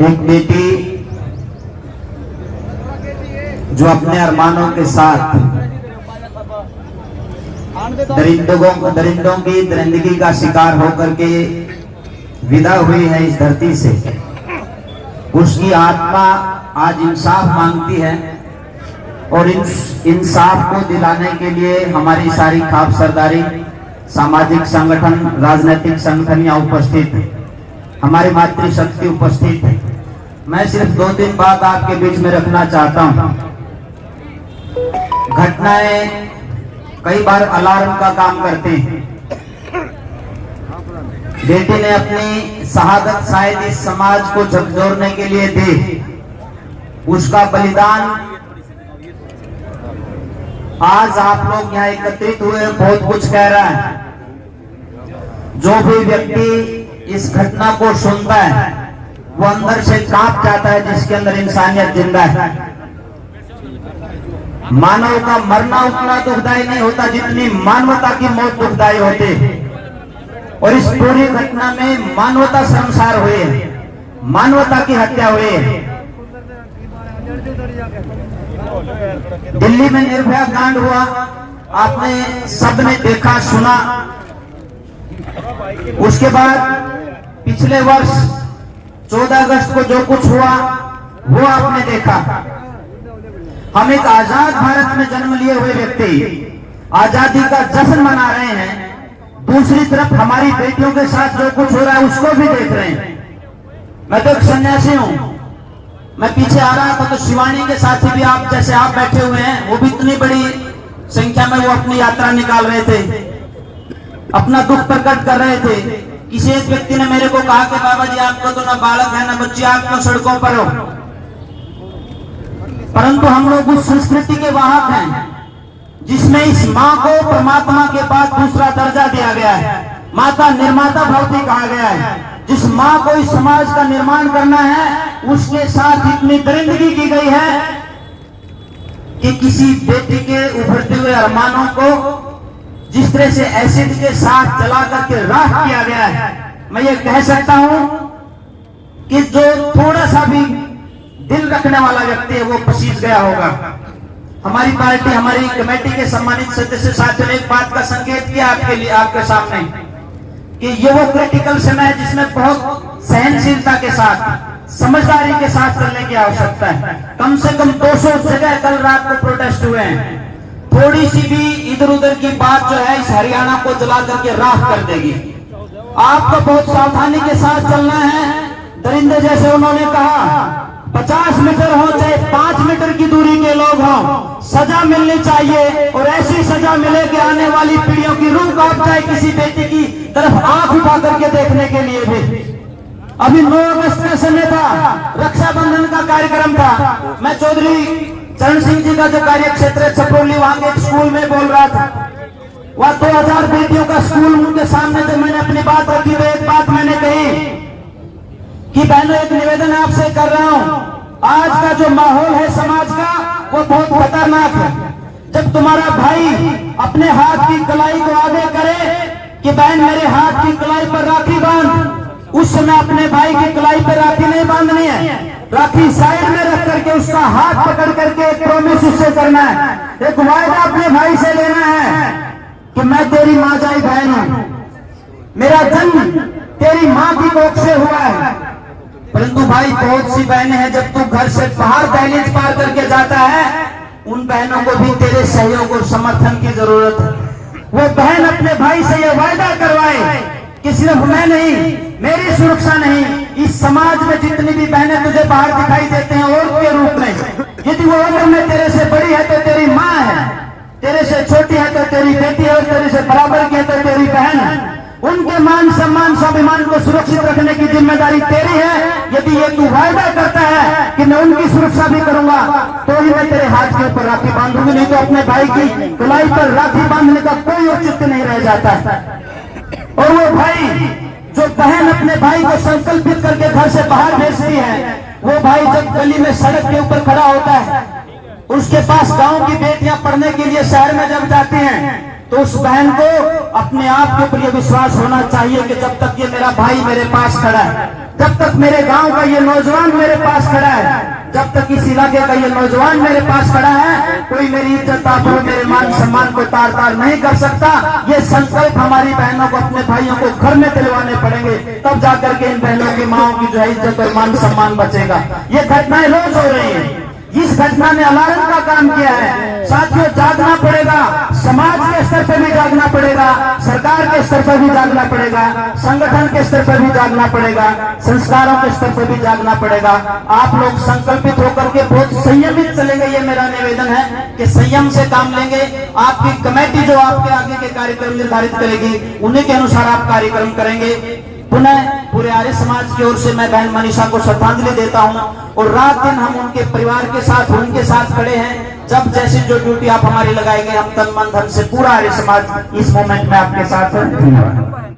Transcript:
एक बेटी जो अपने अरमानों के साथ दरिंदों की दरिंदगी का शिकार होकर के विदा हुई है इस धरती से, उसकी आत्मा आज इंसाफ मांगती है और इंसाफ को दिलाने के लिए हमारी सारी खाप सरदारी, सामाजिक संगठन, राजनीतिक संगठन यहाँ उपस्थित है, हमारी मातृशक्ति उपस्थित है। मैं सिर्फ 2-3 बात आपके बीच में रखना चाहता हूं। घटनाएं कई बार अलार्म का काम करते हैं। बेटी ने अपनी शहादत शायद इस समाज को झकझोरने के लिए दी, उसका बलिदान आज आप लोग यहाँ एकत्रित हुए बहुत कुछ कह रहा है। जो भी व्यक्ति इस घटना को सुनता है वो अंदर से कांप जाता है, जिसके अंदर इंसानियत जिंदा है। मानव का मरना उतना दुखदायी नहीं होता जितनी मानवता की मौत दुखदायी होती है। और इस पूरी घटना में मानवता शर्मसार हुई है, मानवता की हत्या हुई है। दिल्ली में निर्भया कांड हुआ, आपने सबने देखा सुना। उसके बाद पिछले वर्ष 14 अगस्त को जो कुछ हुआ वो आपने देखा। हम एक आजाद भारत में जन्म लिए हुए व्यक्ति आजादी का जश्न मना रहे हैं, दूसरी तरफ हमारी बेटियों के साथ जो कुछ हो रहा है उसको भी देख रहे हैं। मैं तो एक सन्यासी हूं, मैं पीछे आ रहा था तो शिवानी के साथी भी आप जैसे आप बैठे हुए हैं, वो भी इतनी बड़ी संख्या में वो अपनी यात्रा निकाल रहे थे, अपना दुख प्रकट कर रहे थे। किसी एक व्यक्ति ने मेरे को कहा कि बाबा जी आपको तो ना बालक है ना बच्ची, आप क्यों सड़कों पर हो? परंतु हम लोग उस संस्कृति के वाहक हैं जिसमें इस माँ को परमात्मा के बाद दूसरा दर्जा दिया गया है, माता निर्माता भवती कहा गया है। जिस माँ को इस समाज का निर्माण करना है उसके साथ इतनी दरिंदगी की गई है कि किसी बेटी के उभरते हुए अरमानों को जिस तरह से एसिड के साथ जला करके राख किया गया है, मैं ये कह सकता हूं कि जो थोड़ा सा भी दिल रखने वाला व्यक्ति है वो पसीज गया होगा। हमारी पार्टी, हमारी कमेटी के सम्मानित सदस्य साथियों ने एक बात का संकेत किया आपके लिए, आपके सामने, कि ये वो क्रिटिकल समय है जिसमें बहुत सहनशीलता के साथ, समझदारी के साथ चलने की आवश्यकता है। कम से कम 200 जगह कल रात को प्रोटेस्ट हुए हैं। थोड़ी सी भी इधर उधर की बात जो है इस हरियाणा को जला करके राख कर देगी। आपको बहुत सावधानी के साथ चलना है। दरिंदे जैसे उन्होंने कहा 50 मीटर हो चाहे 5 मीटर की दूरी के लोग हों, सजा मिलनी चाहिए और ऐसी सजा मिले कि आने वाली पीढ़ियों की रूह कांप जाए किसी बेटी की तरफ आंख उठा करके देखने के लिए भी। अभी 9 अगस्त का समय था, रक्षाबंधन का कार्यक्रम था। मैं चौधरी चरण सिंह जी का जो कार्य क्षेत्र है छपरोली, वहां के एक स्कूल में बोल रहा था। वह 2000 बेटियों का स्कूल, उनके सामने जब मैंने अपनी बात रखी तो एक बात मैंने कही कि बहनों एक निवेदन आपसे कर रहा हूं, आज का जो माहौल है समाज का वो बहुत खतरनाक है। जब तुम्हारा भाई अपने हाथ की कलाई को आगे करे कि बहन मेरे हाथ की कलाई पर राखी बांध, उस समय अपने भाई की कलाई पर राखी नहीं बांधनी है, राखी साइड में रख करके उसका हाथ पकड़ करके एक प्रॉमिस उससे करना है, एक वायदा अपने भाई से लेना है कि मैं तेरी माँ जाई बहन हूं, मेरा जन्म तेरी माँ की कोख से हुआ है। परंतु भाई बहुत सी बहनें हैं, जब तू घर से बाहर दहलीज पार करके जाता है उन बहनों को भी तेरे सहयोग और समर्थन की जरूरत है। वो बहन अपने भाई से यह वायदा करवाए कि सिर्फ मैं नहीं, मेरी सुरक्षा नहीं, इस समाज में जितनी भी बहनें तुझे बाहर दिखाई देते हैं औरत के रूप में, यदि वो उम्र में तेरे से बड़ी है तो तेरी माँ है, तेरे से छोटी है तो तेरी बेटी है और तेरे से बराबर की है तो तेरी बहन है। उनके मान सम्मान स्वाभिमान को सुरक्षित रखने की जिम्मेदारी तेरी है। यदि ये तू वायदा करता है कि मैं उनकी सुरक्षा भी करूंगा तो ही मैं तेरे हाथ के ऊपर राखी बांधूंगी, नहीं तो अपने भाई की कलाई पर राखी बांधने का कोई औचित्य नहीं रह जाता है। और वो भाई, जो बहन अपने भाई को संकल्पित करके घर से बाहर भेजती है, वो भाई जब गली में सड़क के ऊपर खड़ा होता है, उसके पास गांव की बेटियां पढ़ने के लिए शहर में जब जाती हैं तो उस बहन को अपने आप के ऊपर ये विश्वास होना चाहिए कि जब तक ये मेरा भाई मेरे पास खड़ा है, जब तक मेरे गांव का ये नौजवान मेरे पास खड़ा है, जब तक इस इलाके का ये नौजवान मेरे पास खड़ा है, कोई मेरी इज्जत आबरू मेरे मान सम्मान को तार तार नहीं कर सकता। ये संकल्प हमारी बहनों को अपने भाइयों को घर में दिलवाने पड़ेंगे, तब जाकर के इन बहनों की माओ की जो है इज्जत और मान सम्मान बचेगा। ये घटनाएं रोज हो रही हैं। इस घटना ने अलार्म का काम किया है। साथियों, जागना पड़ेगा, समाज के स्तर पर भी जागना पड़ेगा, सरकार के स्तर पर भी जागना पड़ेगा, संगठन के स्तर पर भी जागना पड़ेगा, संस्कारों के स्तर पर भी जागना पड़ेगा। आप लोग संकल्पित होकर के बहुत संयमित चलेंगे, ये मेरा निवेदन है कि संयम से काम लेंगे। आपकी कमेटी जो आपके आगे के कार्यक्रम निर्धारित करेगी, उन्हीं के अनुसार आप कार्यक्रम करेंगे। पुनः पूरे आर्य समाज की ओर से मैं बहन मनीषा को श्रद्धांजलि देता हूं और रात दिन हम उनके परिवार के साथ उनके साथ खड़े हैं। जब जैसी जो ड्यूटी आप हमारी लगाएंगे, हम तन मन धन से पूरा आर्य समाज इस मोमेंट में आपके साथ है। धन्यवाद।